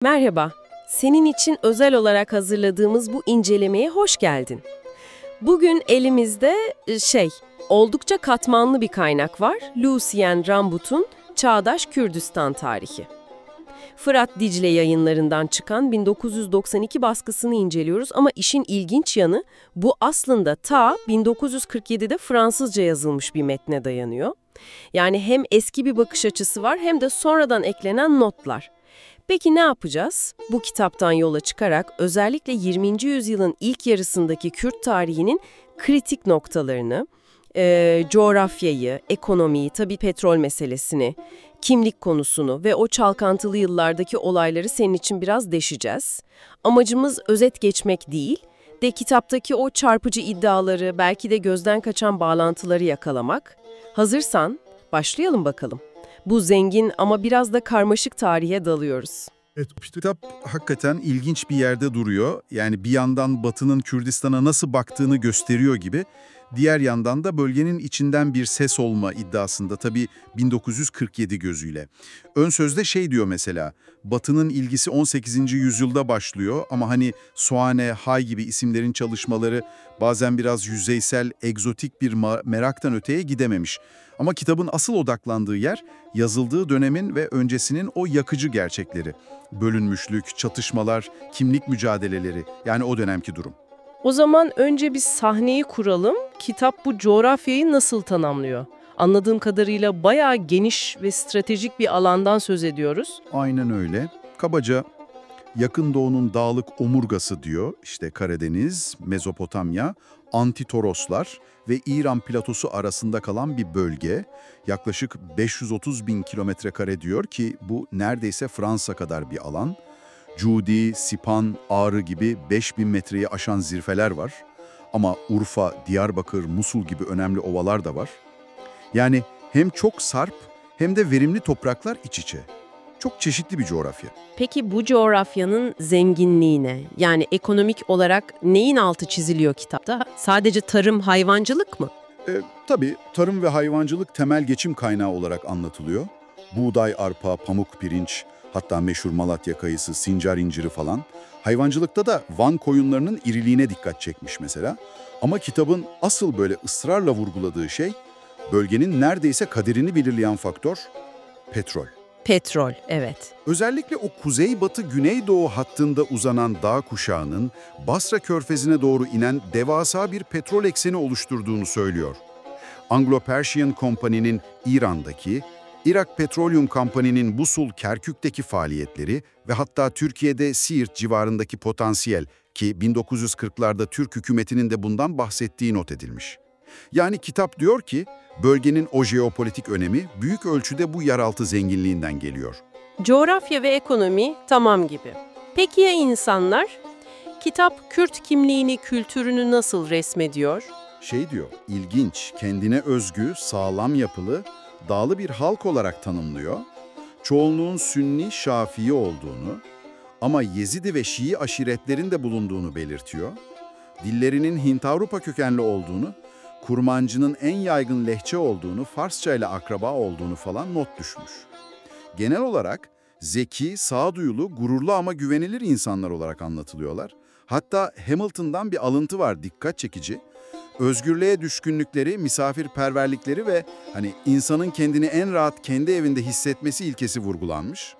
Merhaba, senin için özel olarak hazırladığımız bu incelemeye hoş geldin. Bugün elimizde oldukça katmanlı bir kaynak var. Lucien Rambut'un Çağdaş Kürdistan Tarihi. Fırat Dicle Yayınlarından çıkan 1992 baskısını inceliyoruz ama işin ilginç yanı bu aslında ta 1947'de Fransızca yazılmış bir metne dayanıyor. Yani hem eski bir bakış açısı var hem de sonradan eklenen notlar. Peki ne yapacağız? Bu kitaptan yola çıkarak özellikle 20. yüzyılın ilk yarısındaki Kürt tarihinin kritik noktalarını, coğrafyayı, ekonomiyi, tabii petrol meselesini, kimlik konusunu ve o çalkantılı yıllardaki olayları senin için biraz deşeceğiz. Amacımız özet geçmek değil, de kitaptaki o çarpıcı iddiaları, belki de gözden kaçan bağlantıları yakalamak. Hazırsan başlayalım bakalım. Bu zengin ama biraz da karmaşık tarihe dalıyoruz. Evet, kitap hakikaten ilginç bir yerde duruyor. Yani bir yandan Batı'nın Kürdistan'a nasıl baktığını gösteriyor gibi, diğer yandan da bölgenin içinden bir ses olma iddiasında tabii 1947 gözüyle. Ön sözde şey diyor mesela, Batı'nın ilgisi 18. yüzyılda başlıyor ama hani Soane, Hay gibi isimlerin çalışmaları bazen biraz yüzeysel, egzotik bir meraktan öteye gidememiş. Ama kitabın asıl odaklandığı yer, yazıldığı dönemin ve öncesinin o yakıcı gerçekleri. Bölünmüşlük, çatışmalar, kimlik mücadeleleri, yani o dönemki durum. O zaman önce bir sahneyi kuralım. Kitap bu coğrafyayı nasıl tanımlıyor? Anladığım kadarıyla bayağı geniş ve stratejik bir alandan söz ediyoruz. Aynen öyle. Kabaca Yakın Doğu'nun dağlık omurgası diyor, işte Karadeniz, Mezopotamya, Antitoroslar ve İran platosu arasında kalan bir bölge. Yaklaşık 530 bin kilometre kare diyor ki bu neredeyse Fransa kadar bir alan. Cudi, Sipan, Ağrı gibi 5000 metreyi aşan zirveler var. Ama Urfa, Diyarbakır, Musul gibi önemli ovalar da var. Yani hem çok sarp hem de verimli topraklar iç içe. Çok çeşitli bir coğrafya. Peki bu coğrafyanın zenginliğine, yani ekonomik olarak neyin altı çiziliyor kitapta? Sadece tarım, hayvancılık mı? Tabii tarım ve hayvancılık temel geçim kaynağı olarak anlatılıyor. Buğday, arpa, pamuk, pirinç, hatta meşhur Malatya kayısı, sincar inciri falan. Hayvancılıkta da Van koyunlarının iriliğine dikkat çekmiş mesela. Ama kitabın asıl böyle ısrarla vurguladığı şey, bölgenin neredeyse kaderini belirleyen faktör, petrol. Petrol, evet. Özellikle o kuzeybatı-güneydoğu hattında uzanan dağ kuşağının Basra Körfezi'ne doğru inen devasa bir petrol ekseni oluşturduğunu söylüyor. Anglo-Persian Company'nin İran'daki, Irak Petroleum Company'nin Busul, Kerkük'teki faaliyetleri ve hatta Türkiye'de Siirt civarındaki potansiyel ki 1940'larda Türk hükümetinin de bundan bahsettiği not edilmiş. Yani kitap diyor ki, bölgenin o jeopolitik önemi büyük ölçüde bu yeraltı zenginliğinden geliyor. Coğrafya ve ekonomi tamam gibi. Peki ya insanlar? Kitap Kürt kimliğini, kültürünü nasıl resmediyor? Şey diyor, ilginç, kendine özgü, sağlam yapılı, dağlı bir halk olarak tanımlıyor. Çoğunluğun Sünni, Şafii olduğunu ama Yezidi ve Şii aşiretlerin de bulunduğunu belirtiyor. Dillerinin Hint-Avrupa kökenli olduğunu, Kurmancının en yaygın lehçe olduğunu, Farsça ile akraba olduğunu falan not düşmüş. Genel olarak zeki, sağduyulu, gururlu ama güvenilir insanlar olarak anlatılıyorlar. Hatta Hamilton'dan bir alıntı var dikkat çekici. Özgürlüğe düşkünlükleri, misafirperverlikleri ve hani insanın kendini en rahat kendi evinde hissetmesi ilkesi vurgulanmış.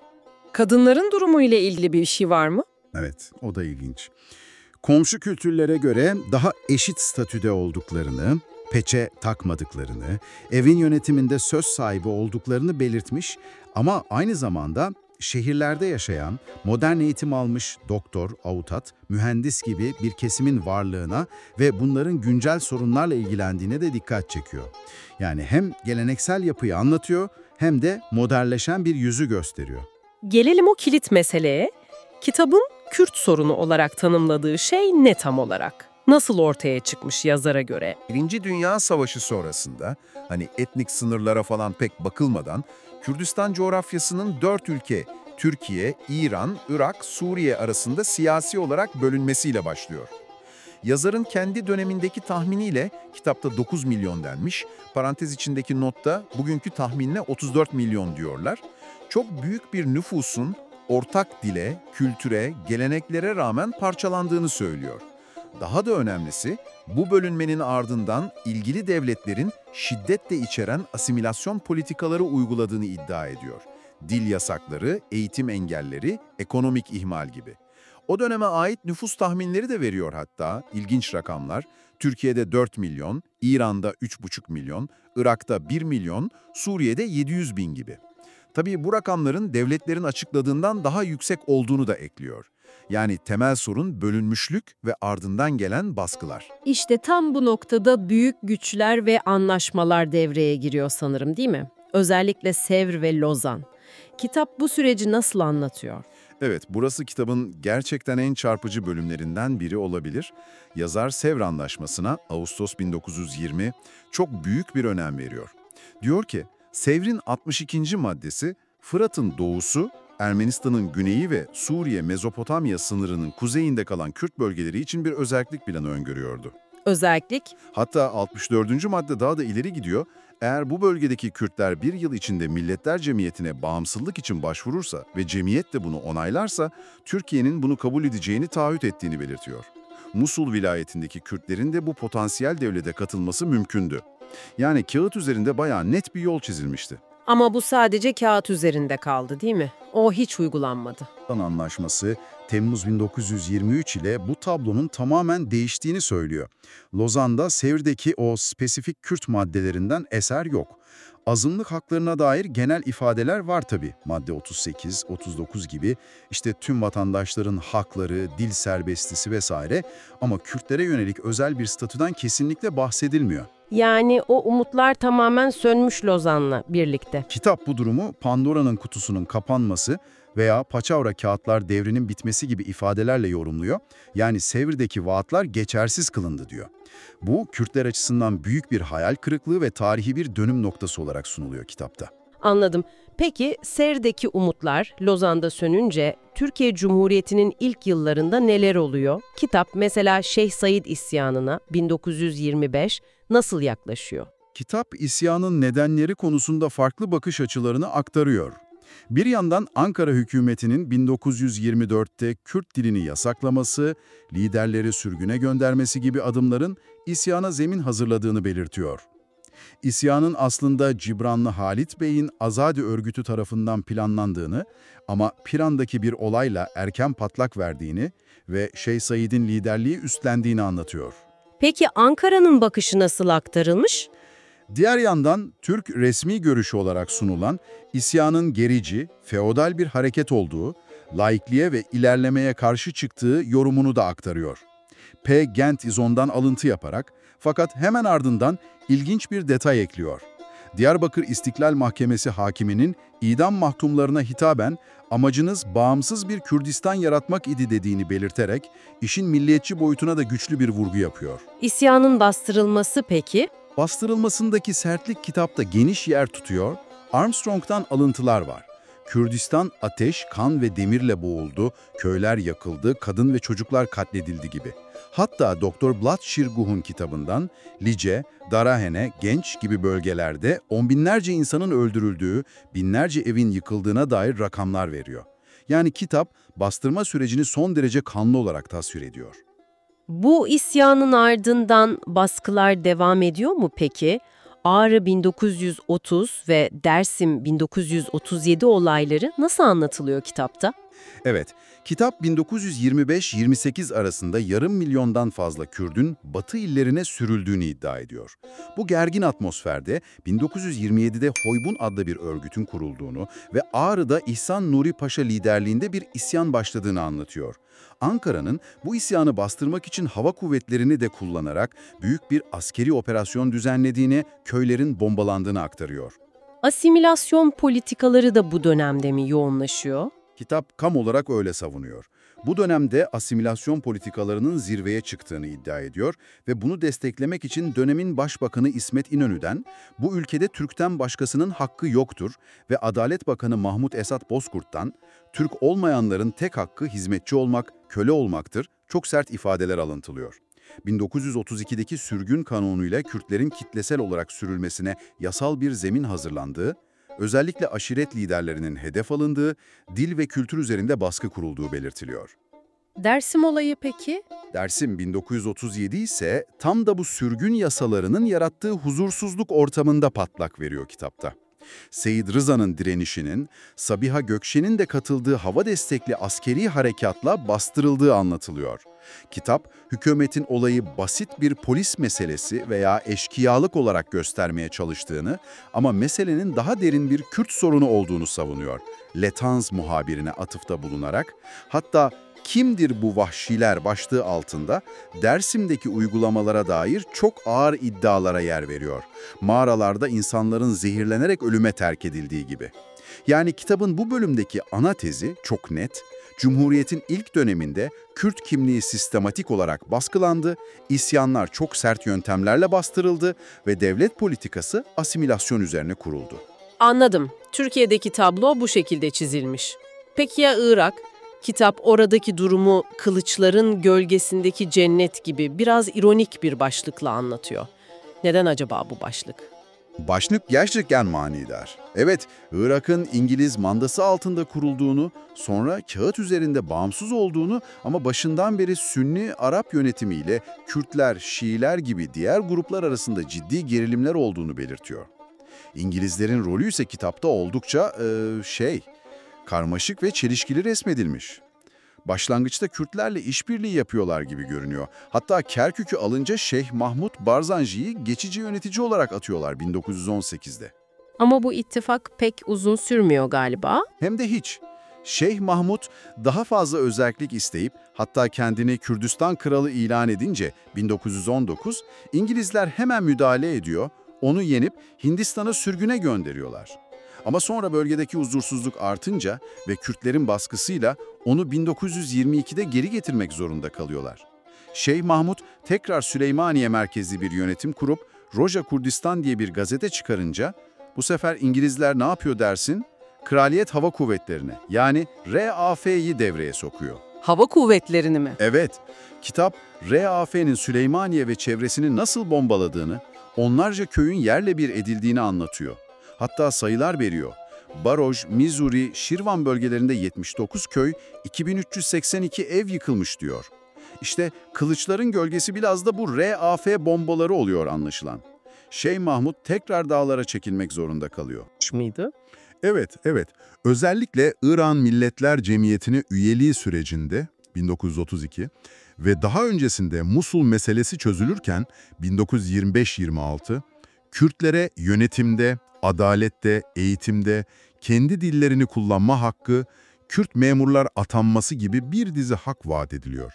Kadınların durumu ile ilgili bir şey var mı? Evet, o da ilginç. Komşu kültürlere göre daha eşit statüde olduklarını, peçe takmadıklarını, evin yönetiminde söz sahibi olduklarını belirtmiş ama aynı zamanda şehirlerde yaşayan, modern eğitim almış doktor, avukat, mühendis gibi bir kesimin varlığına ve bunların güncel sorunlarla ilgilendiğine de dikkat çekiyor. Yani hem geleneksel yapıyı anlatıyor hem de modernleşen bir yüzü gösteriyor. Gelelim o kilit meseleye. Kitabın Kürt sorunu olarak tanımladığı şey ne tam olarak? Nasıl ortaya çıkmış yazara göre? Birinci Dünya Savaşı sonrasında hani etnik sınırlara falan pek bakılmadan Kürdistan coğrafyasının 4 ülke Türkiye, İran, Irak, Suriye arasında siyasi olarak bölünmesiyle başlıyor. Yazarın kendi dönemindeki tahminiyle kitapta 9 milyon denmiş, parantez içindeki notta bugünkü tahminle 34 milyon diyorlar. Çok büyük bir nüfusun ortak dile, kültüre, geleneklere rağmen parçalandığını söylüyor. Daha da önemlisi, bu bölünmenin ardından ilgili devletlerin şiddetle içeren asimilasyon politikaları uyguladığını iddia ediyor. Dil yasakları, eğitim engelleri, ekonomik ihmal gibi. O döneme ait nüfus tahminleri de veriyor hatta, ilginç rakamlar. Türkiye'de 4 milyon, İran'da 3,5 milyon, Irak'ta 1 milyon, Suriye'de 700 bin gibi. Tabii bu rakamların devletlerin açıkladığından daha yüksek olduğunu da ekliyor. Yani temel sorun bölünmüşlük ve ardından gelen baskılar. İşte tam bu noktada büyük güçler ve anlaşmalar devreye giriyor sanırım, değil mi? Özellikle Sevr ve Lozan. Kitap bu süreci nasıl anlatıyor? Evet, burası kitabın gerçekten en çarpıcı bölümlerinden biri olabilir. Yazar Sevr Anlaşması'na Ağustos 1920 çok büyük bir önem veriyor. Diyor ki, Sevr'in 62. maddesi Fırat'ın doğusu, Ermenistan'ın güneyi ve Suriye-Mezopotamya sınırının kuzeyinde kalan Kürt bölgeleri için bir özellik planı öngörüyordu. Özellik? Hatta 64. madde daha da ileri gidiyor. Eğer bu bölgedeki Kürtler bir yıl içinde Milletler Cemiyeti'ne bağımsızlık için başvurursa ve cemiyet de bunu onaylarsa, Türkiye'nin bunu kabul edeceğini taahhüt ettiğini belirtiyor. Musul vilayetindeki Kürtlerin de bu potansiyel devlete katılması mümkündü. Yani kağıt üzerinde bayağı net bir yol çizilmişti. Ama bu sadece kağıt üzerinde kaldı, değil mi? O hiç uygulanmadı. Anlaşması Temmuz 1923 ile bu tablonun tamamen değiştiğini söylüyor. Lozan'da Sevr'deki o spesifik Kürt maddelerinden eser yok. Azınlık haklarına dair genel ifadeler var tabii. Madde 38, 39 gibi işte tüm vatandaşların hakları, dil serbestisi vesaire, ama Kürtlere yönelik özel bir statüden kesinlikle bahsedilmiyor. Yani o umutlar tamamen sönmüş Lozan'la birlikte. Kitap bu durumu Pandora'nın kutusunun kapanması veya paçavra kağıtlar devrinin bitmesi gibi ifadelerle yorumluyor. Yani Sevr'deki vaatlar geçersiz kılındı diyor. Bu Kürtler açısından büyük bir hayal kırıklığı ve tarihi bir dönüm noktası olarak sunuluyor kitapta. Anladım. Peki Sevr'deki umutlar Lozan'da sönünce Türkiye Cumhuriyeti'nin ilk yıllarında neler oluyor? Kitap mesela Şeyh Said isyanına 1925 nasıl yaklaşıyor? Kitap isyanın nedenleri konusunda farklı bakış açılarını aktarıyor. Bir yandan Ankara hükümetinin 1924'te Kürt dilini yasaklaması, liderleri sürgüne göndermesi gibi adımların isyana zemin hazırladığını belirtiyor. İsyanın aslında Cibranlı Halit Bey'in Azadi örgütü tarafından planlandığını ama Piran'daki bir olayla erken patlak verdiğini ve Şeyh Said'in liderliği üstlendiğini anlatıyor. Peki Ankara'nın bakışı nasıl aktarılmış? Diğer yandan Türk resmi görüşü olarak sunulan isyanın gerici, feodal bir hareket olduğu, laikliğe ve ilerlemeye karşı çıktığı yorumunu da aktarıyor. P. Gent İzon'dan alıntı yaparak, fakat hemen ardından ilginç bir detay ekliyor. Diyarbakır İstiklal Mahkemesi hakiminin idam mahkumlarına hitaben amacınız bağımsız bir Kürdistan yaratmak idi dediğini belirterek işin milliyetçi boyutuna da güçlü bir vurgu yapıyor. İsyanın bastırılması peki? Bastırılmasındaki sertlik kitapta geniş yer tutuyor, Armstrong'dan alıntılar var. Kürdistan ateş, kan ve demirle boğuldu, köyler yakıldı, kadın ve çocuklar katledildi gibi. Hatta Dr. Blat Şirguh'un kitabından Lice, Darahene, Genç gibi bölgelerde on binlerce insanın öldürüldüğü, binlerce evin yıkıldığına dair rakamlar veriyor. Yani kitap bastırma sürecini son derece kanlı olarak tasvir ediyor. Bu isyanın ardından baskılar devam ediyor mu peki? Ağrı 1930 ve Dersim 1937 olayları nasıl anlatılıyor kitapta? Evet, kitap 1925-28 arasında yarım milyondan fazla Kürdün Batı illerine sürüldüğünü iddia ediyor. Bu gergin atmosferde 1927'de Hoybun adlı bir örgütün kurulduğunu ve Ağrı'da İhsan Nuri Paşa liderliğinde bir isyan başladığını anlatıyor. Ankara'nın bu isyanı bastırmak için hava kuvvetlerini de kullanarak büyük bir askeri operasyon düzenlediğini, köylerin bombalandığını aktarıyor. Asimilasyon politikaları da bu dönemde mi yoğunlaşıyor? Kitap kam olarak öyle savunuyor. Bu dönemde asimilasyon politikalarının zirveye çıktığını iddia ediyor ve bunu desteklemek için dönemin Başbakanı İsmet İnönü'den, bu ülkede Türk'ten başkasının hakkı yoktur ve Adalet Bakanı Mahmut Esat Bozkurt'tan, Türk olmayanların tek hakkı hizmetçi olmak, köle olmaktır, çok sert ifadeler alıntılıyor. 1932'deki sürgün kanunuyla Kürtlerin kitlesel olarak sürülmesine yasal bir zemin hazırlandığı, Özellikle aşiret liderlerinin hedef alındığı, dil ve kültür üzerinde baskı kurulduğu belirtiliyor. Dersim olayı peki? Dersim 1937 ise tam da bu sürgün yasalarının yarattığı huzursuzluk ortamında patlak veriyor kitapta. Seyit Rıza'nın direnişinin, Sabiha Gökçen'in de katıldığı hava destekli askeri harekatla bastırıldığı anlatılıyor. Kitap, hükümetin olayı basit bir polis meselesi veya eşkıyalık olarak göstermeye çalıştığını ama meselenin daha derin bir Kürt sorunu olduğunu savunuyor. Letans muhabirine atıfta bulunarak, hatta "Kimdir bu vahşiler?" başlığı altında Dersim'deki uygulamalara dair çok ağır iddialara yer veriyor. Mağaralarda insanların zehirlenerek ölüme terk edildiği gibi. Yani kitabın bu bölümdeki ana tezi çok net. Cumhuriyet'in ilk döneminde Kürt kimliği sistematik olarak baskılandı, isyanlar çok sert yöntemlerle bastırıldı ve devlet politikası asimilasyon üzerine kuruldu. Anladım. Türkiye'deki tablo bu şekilde çizilmiş. Peki ya Irak? Kitap oradaki durumu kılıçların gölgesindeki cennet gibi biraz ironik bir başlıkla anlatıyor. Neden acaba bu başlık? Başlık gerçekten manidar. Evet, Irak'ın İngiliz mandası altında kurulduğunu, sonra kağıt üzerinde bağımsız olduğunu ama başından beri Sünni Arap yönetimiyle Kürtler, Şiiler gibi diğer gruplar arasında ciddi gerilimler olduğunu belirtiyor. İngilizlerin rolü ise kitapta oldukça karmaşık ve çelişkili resmedilmiş. Başlangıçta Kürtlerle işbirliği yapıyorlar gibi görünüyor. Hatta Kerkük'ü alınca Şeyh Mahmud Barzanji'yi geçici yönetici olarak atıyorlar 1918'de. Ama bu ittifak pek uzun sürmüyor galiba. Hem de hiç. Şeyh Mahmud daha fazla özellik isteyip hatta kendini Kürdistan kralı ilan edince 1919 İngilizler hemen müdahale ediyor, onu yenip Hindistan'a sürgüne gönderiyorlar. Ama sonra bölgedeki huzursuzluk artınca ve Kürtlerin baskısıyla onu 1922'de geri getirmek zorunda kalıyorlar. Şeyh Mahmud tekrar Süleymaniye merkezli bir yönetim kurup Roja Kurdistan diye bir gazete çıkarınca bu sefer İngilizler ne yapıyor dersin? Kraliyet Hava Kuvvetleri'ne yani RAF'yi devreye sokuyor. Hava kuvvetlerini mi? Evet, kitap RAF'nin Süleymaniye ve çevresini nasıl bombaladığını, onlarca köyün yerle bir edildiğini anlatıyor. Hatta sayılar veriyor. Baroj, Missouri, Şirvan bölgelerinde 79 köy, 2382 ev yıkılmış diyor. İşte kılıçların gölgesi biraz da bu RAF bombaları oluyor anlaşılan. Şeyh Mahmud tekrar dağlara çekilmek zorunda kalıyor. Mıydı? Evet. Özellikle İran Milletler Cemiyeti'ne üyeliği sürecinde 1932 ve daha öncesinde Musul meselesi çözülürken 1925-26 Kürtlere yönetimde, adalette, eğitimde, kendi dillerini kullanma hakkı, Kürt memurlar atanması gibi bir dizi hak vaat ediliyor.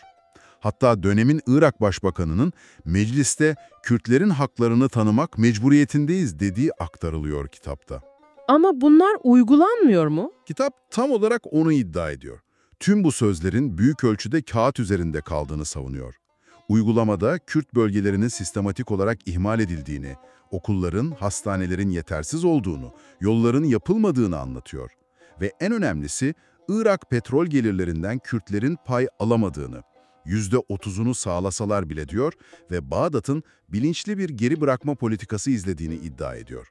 Hatta dönemin Irak Başbakanı'nın mecliste Kürtlerin haklarını tanımak mecburiyetindeyiz dediği aktarılıyor kitapta. Ama bunlar uygulanmıyor mu? Kitap tam olarak onu iddia ediyor. Tüm bu sözlerin büyük ölçüde kağıt üzerinde kaldığını savunuyor. Uygulamada Kürt bölgelerinin sistematik olarak ihmal edildiğini, okulların, hastanelerin yetersiz olduğunu, yolların yapılmadığını anlatıyor. Ve en önemlisi Irak petrol gelirlerinden Kürtlerin pay alamadığını, %30'unu sağlasalar bile diyor ve Bağdat'ın bilinçli bir geri bırakma politikası izlediğini iddia ediyor.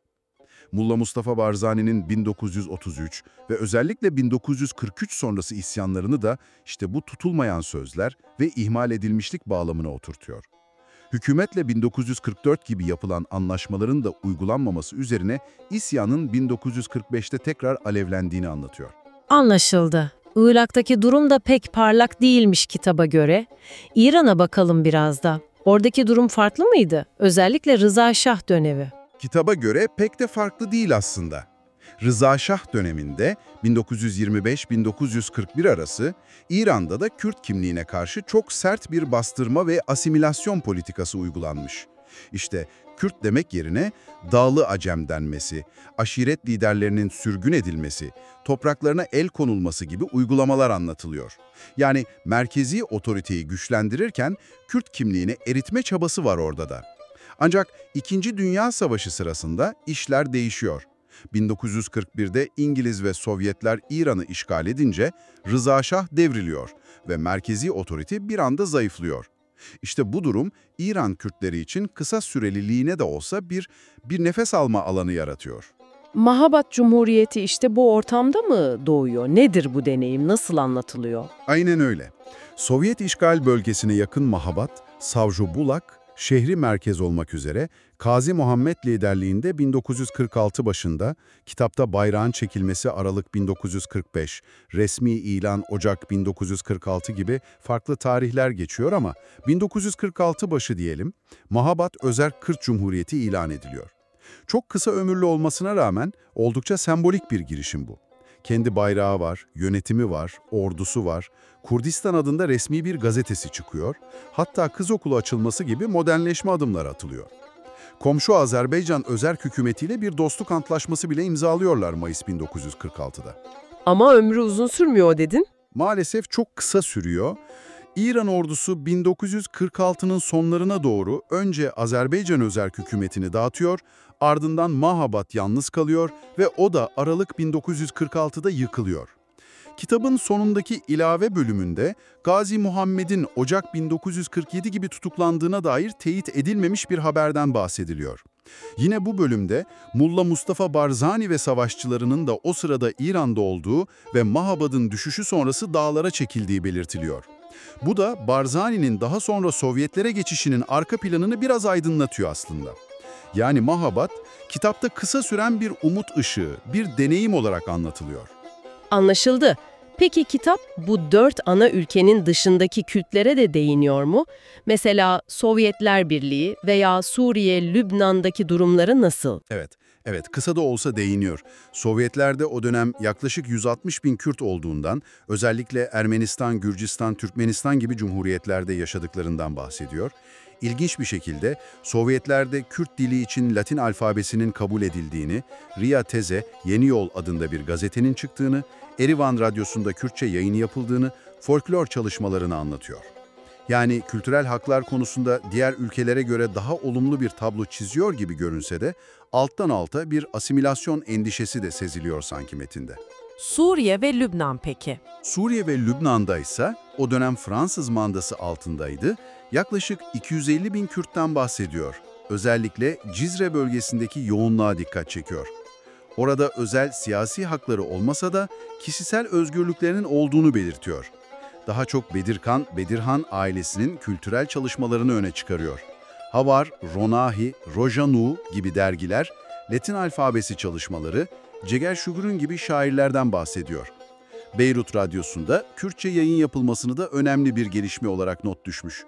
Mulla Mustafa Barzani'nin 1933 ve özellikle 1943 sonrası isyanlarını da işte bu tutulmayan sözler ve ihmal edilmişlik bağlamına oturtuyor. Hükümetle 1944 gibi yapılan anlaşmaların da uygulanmaması üzerine isyanın 1945'te tekrar alevlendiğini anlatıyor. Anlaşıldı. Irak'taki durum da pek parlak değilmiş kitaba göre. İran'a bakalım biraz da. Oradaki durum farklı mıydı? Özellikle Rıza Şah dönemi. Kitaba göre pek de farklı değil aslında. Rıza Şah döneminde 1925-1941 arası İran'da da Kürt kimliğine karşı çok sert bir bastırma ve asimilasyon politikası uygulanmış. İşte Kürt demek yerine Dağlı Acem denmesi, aşiret liderlerinin sürgün edilmesi, topraklarına el konulması gibi uygulamalar anlatılıyor. Yani merkezi otoriteyi güçlendirirken Kürt kimliğini eritme çabası var orada da. Ancak İkinci Dünya Savaşı sırasında işler değişiyor. 1941'de İngiliz ve Sovyetler İran'ı işgal edince Rıza Şah devriliyor ve merkezi otorite bir anda zayıflıyor. İşte bu durum İran Kürtleri için kısa süreliliğine de olsa bir nefes alma alanı yaratıyor. Mahabat Cumhuriyeti işte bu ortamda mı doğuyor? Nedir bu deneyim? Nasıl anlatılıyor? Aynen öyle. Sovyet işgal bölgesine yakın Mahabat, Savcı Bulak, şehri merkez olmak üzere Gazi Muhammed liderliğinde 1946 başında, kitapta bayrağın çekilmesi Aralık 1945, resmi ilan Ocak 1946 gibi farklı tarihler geçiyor ama 1946 başı diyelim, Mahabat Özerk Kürt Cumhuriyeti ilan ediliyor. Çok kısa ömürlü olmasına rağmen oldukça sembolik bir girişim bu. Kendi bayrağı var, yönetimi var, ordusu var, Kurdistan adında resmi bir gazetesi çıkıyor, hatta kız okulu açılması gibi modernleşme adımları atılıyor. Komşu Azerbaycan özerk hükümetiyle bir dostluk antlaşması bile imzalıyorlar Mayıs 1946'da. Ama ömrü uzun sürmüyor dedin. Maalesef çok kısa sürüyor. İran ordusu 1946'nın sonlarına doğru önce Azerbaycan özerk hükümetini dağıtıyor, ardından Mahabat yalnız kalıyor ve o da Aralık 1946'da yıkılıyor. Kitabın sonundaki ilave bölümünde Gazi Muhammed'in Ocak 1947 gibi tutuklandığına dair teyit edilmemiş bir haberden bahsediliyor. Yine bu bölümde Mulla Mustafa Barzani ve savaşçılarının da o sırada İran'da olduğu ve Mahabad'ın düşüşü sonrası dağlara çekildiği belirtiliyor. Bu da Barzani'nin daha sonra Sovyetlere geçişinin arka planını biraz aydınlatıyor aslında. Yani Mahabad, kitapta kısa süren bir umut ışığı, bir deneyim olarak anlatılıyor. Anlaşıldı. Peki kitap bu 4 ana ülkenin dışındaki Kürtlere de değiniyor mu? Mesela Sovyetler Birliği veya Suriye, Lübnan'daki durumları nasıl? Evet, kısa da olsa değiniyor. Sovyetlerde o dönem yaklaşık 160 bin Kürt olduğundan, özellikle Ermenistan, Gürcistan, Türkmenistan gibi cumhuriyetlerde yaşadıklarından bahsediyor. İlginç bir şekilde Sovyetlerde Kürt dili için Latin alfabesinin kabul edildiğini, Riya Teze, Yeni Yol adında bir gazetenin çıktığını, Erivan Radyosu'nda Kürtçe yayın yapıldığını, folklor çalışmalarını anlatıyor. Yani kültürel haklar konusunda diğer ülkelere göre daha olumlu bir tablo çiziyor gibi görünse de alttan alta bir asimilasyon endişesi de seziliyor sanki metinde. Suriye ve Lübnan peki? Suriye ve Lübnan'da ise o dönem Fransız mandası altındaydı. Yaklaşık 250 bin Kürt'ten bahsediyor. Özellikle Cizre bölgesindeki yoğunluğa dikkat çekiyor. Orada özel siyasi hakları olmasa da kişisel özgürlüklerinin olduğunu belirtiyor. Daha çok Bedirhan ailesinin kültürel çalışmalarını öne çıkarıyor. Havar, Ronahi, Rojanu gibi dergiler, Latin alfabesi çalışmaları, Ceger Şugurun gibi şairlerden bahsediyor. Beyrut Radyosu'nda Kürtçe yayın yapılmasını da önemli bir gelişme olarak not düşmüş.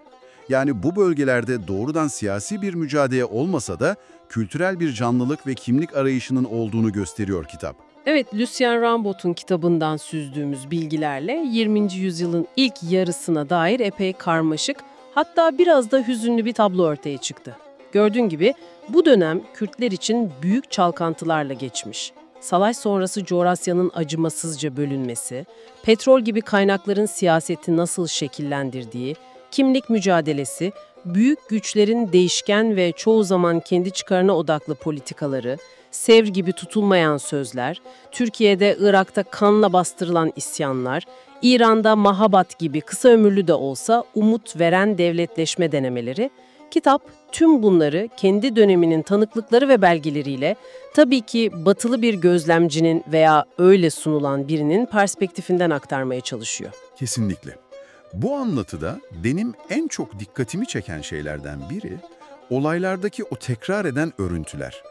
Yani bu bölgelerde doğrudan siyasi bir mücadele olmasa da kültürel bir canlılık ve kimlik arayışının olduğunu gösteriyor kitap. Evet, Lucien Rambot'un kitabından süzdüğümüz bilgilerle 20. yüzyılın ilk yarısına dair epey karmaşık, hatta biraz da hüzünlü bir tablo ortaya çıktı. Gördüğün gibi bu dönem Kürtler için büyük çalkantılarla geçmiş. Savaş sonrası coğrafyanın acımasızca bölünmesi, petrol gibi kaynakların siyaseti nasıl şekillendirdiği, kimlik mücadelesi, büyük güçlerin değişken ve çoğu zaman kendi çıkarına odaklı politikaları, Sevr gibi tutulmayan sözler, Türkiye'de, Irak'ta kanla bastırılan isyanlar, İran'da Mahabat gibi kısa ömürlü de olsa umut veren devletleşme denemeleri, kitap tüm bunları kendi döneminin tanıklıkları ve belgeleriyle, tabii ki batılı bir gözlemcinin veya öyle sunulan birinin perspektifinden aktarmaya çalışıyor. Kesinlikle. Bu anlatıda benim en çok dikkatimi çeken şeylerden biri, olaylardaki o tekrar eden örüntüler.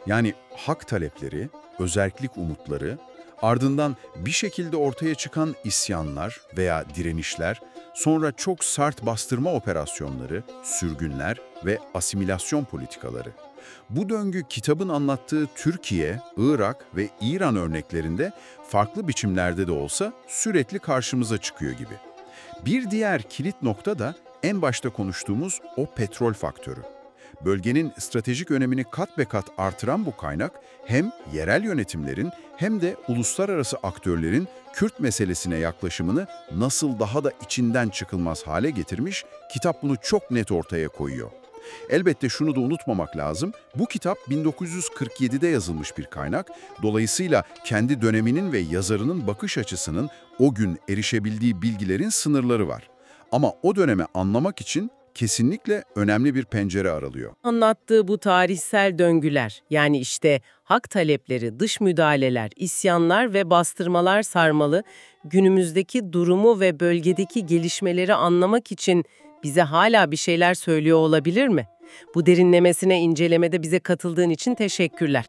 Yani hak talepleri, özerklik umutları, ardından bir şekilde ortaya çıkan isyanlar veya direnişler, sonra çok sert bastırma operasyonları, sürgünler ve asimilasyon politikaları. Bu döngü kitabın anlattığı Türkiye, Irak ve İran örneklerinde farklı biçimlerde de olsa sürekli karşımıza çıkıyor gibi. Bir diğer kilit nokta da en başta konuştuğumuz o petrol faktörü. Bölgenin stratejik önemini kat be kat artıran bu kaynak hem yerel yönetimlerin hem de uluslararası aktörlerin Kürt meselesine yaklaşımını nasıl daha da içinden çıkılmaz hale getirmiş, kitap bunu çok net ortaya koyuyor. Elbette şunu da unutmamak lazım, bu kitap 1947'de yazılmış bir kaynak, dolayısıyla kendi döneminin ve yazarının bakış açısının o gün erişebildiği bilgilerin sınırları var. Ama o dönemi anlamak için kesinlikle önemli bir pencere aralıyor. Anlattığı bu tarihsel döngüler, yani işte hak talepleri, dış müdahaleler, isyanlar ve bastırmalar sarmalı, günümüzdeki durumu ve bölgedeki gelişmeleri anlamak için bize hala bir şeyler söylüyor olabilir mi? Bu derinlemesine incelemede bize katıldığın için teşekkürler.